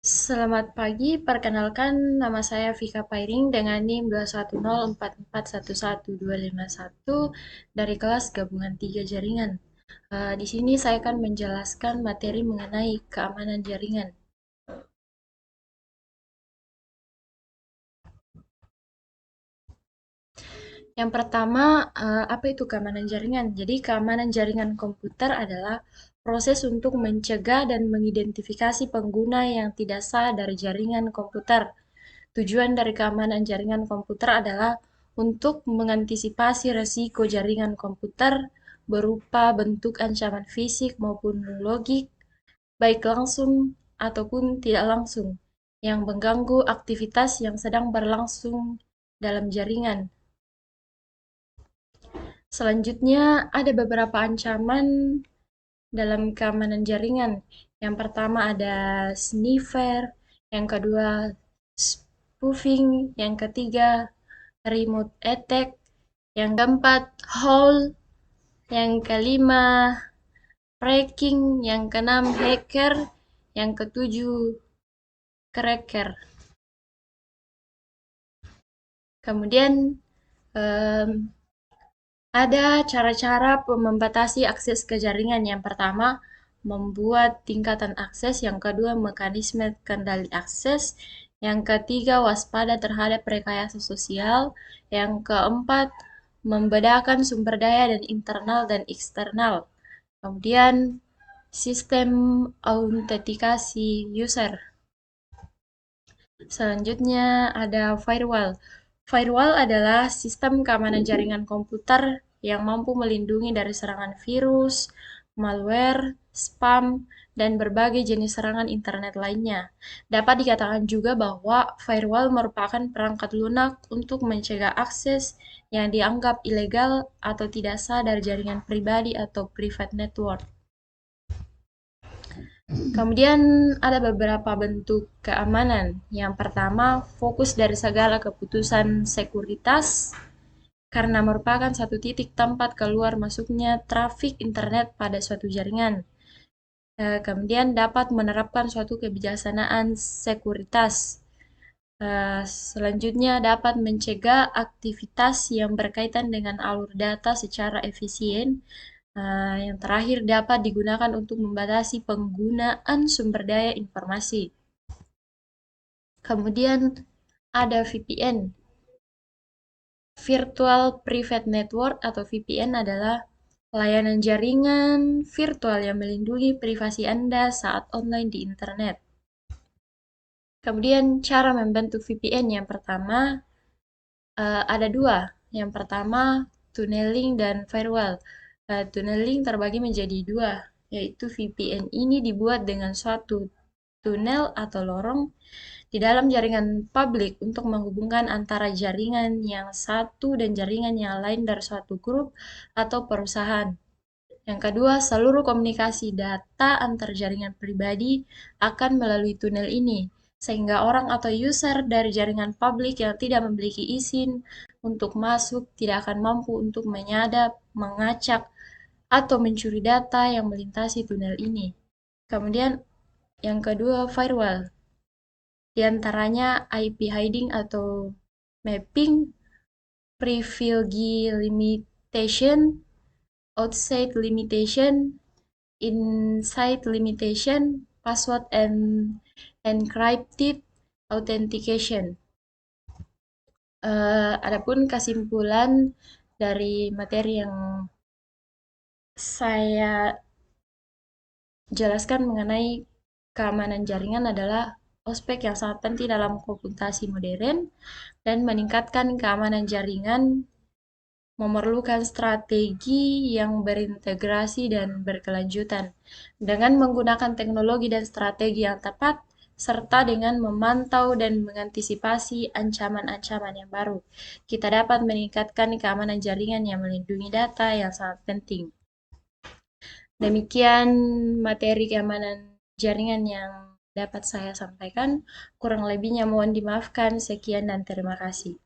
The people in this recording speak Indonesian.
Selamat pagi, perkenalkan nama saya Vika Pairing dengan NIM 21044111251 dari kelas gabungan 3 jaringan. Di sini saya akan menjelaskan materi mengenai keamanan jaringan. Yang pertama, apa itu keamanan jaringan? Jadi, keamanan jaringan komputer adalah proses untuk mencegah dan mengidentifikasi pengguna yang tidak sah dari jaringan komputer. Tujuan dari keamanan jaringan komputer adalah untuk mengantisipasi resiko jaringan komputer berupa bentuk ancaman fisik maupun logik, baik langsung ataupun tidak langsung, yang mengganggu aktivitas yang sedang berlangsung dalam jaringan. Selanjutnya, ada beberapa ancaman dalam keamanan jaringan. Yang pertama ada sniffer, yang kedua spoofing, yang ketiga remote attack, yang keempat hole, yang kelima fracking, yang keenam hacker, yang ketujuh cracker. Kemudian em, ada cara-cara membatasi akses ke jaringan. Yang pertama, membuat tingkatan akses. Yang kedua, mekanisme kendali akses. Yang ketiga, waspada terhadap rekayasa sosial. Yang keempat, membedakan sumber daya dan internal dan eksternal. Kemudian, sistem autentikasi user. Selanjutnya ada firewall. Firewall adalah sistem keamanan jaringan komputer yang mampu melindungi dari serangan virus, malware, spam, dan berbagai jenis serangan internet lainnya. Dapat dikatakan juga bahwa firewall merupakan perangkat lunak untuk mencegah akses yang dianggap ilegal atau tidak sah dari jaringan pribadi atau private network. Kemudian ada beberapa bentuk keamanan. Yang pertama, fokus dari segala keputusan sekuritas karena merupakan satu titik tempat keluar masuknya trafik internet pada suatu jaringan. Kemudian dapat menerapkan suatu kebijaksanaan sekuritas. Selanjutnya dapat mencegah aktivitas yang berkaitan dengan alur data secara efisien. Yang terakhir dapat digunakan untuk membatasi penggunaan sumber daya informasi. Kemudian ada VPN. Virtual Private Network atau VPN adalah layanan jaringan virtual yang melindungi privasi Anda saat online di internet. Kemudian cara membentuk VPN yang pertama ada dua. Yang pertama tunneling dan firewall. Tunneling terbagi menjadi dua, yaitu VPN ini dibuat dengan suatu tunnel atau lorong di dalam jaringan publik untuk menghubungkan antara jaringan yang satu dan jaringan yang lain dari suatu grup atau perusahaan. Yang kedua, seluruh komunikasi data antar jaringan pribadi akan melalui tunnel ini, sehingga orang atau user dari jaringan publik yang tidak memiliki izin untuk masuk tidak akan mampu untuk menyadap, mengacak, atau mencuri data yang melintasi tunnel ini. Kemudian, yang kedua, firewall. Di antaranya IP hiding atau mapping, privilege limitation, outside limitation, inside limitation, password and encrypted authentication. Adapun kesimpulan dari materi yang saya jelaskan mengenai keamanan jaringan adalah aspek yang sangat penting dalam komputasi modern dan meningkatkan keamanan jaringan memerlukan strategi yang berintegrasi dan berkelanjutan. Dengan menggunakan teknologi dan strategi yang tepat, serta dengan memantau dan mengantisipasi ancaman-ancaman yang baru, kita dapat meningkatkan keamanan jaringan yang melindungi data yang sangat penting. Demikian materi keamanan jaringan yang dapat saya sampaikan. Kurang lebihnya mohon dimaafkan. Sekian dan terima kasih.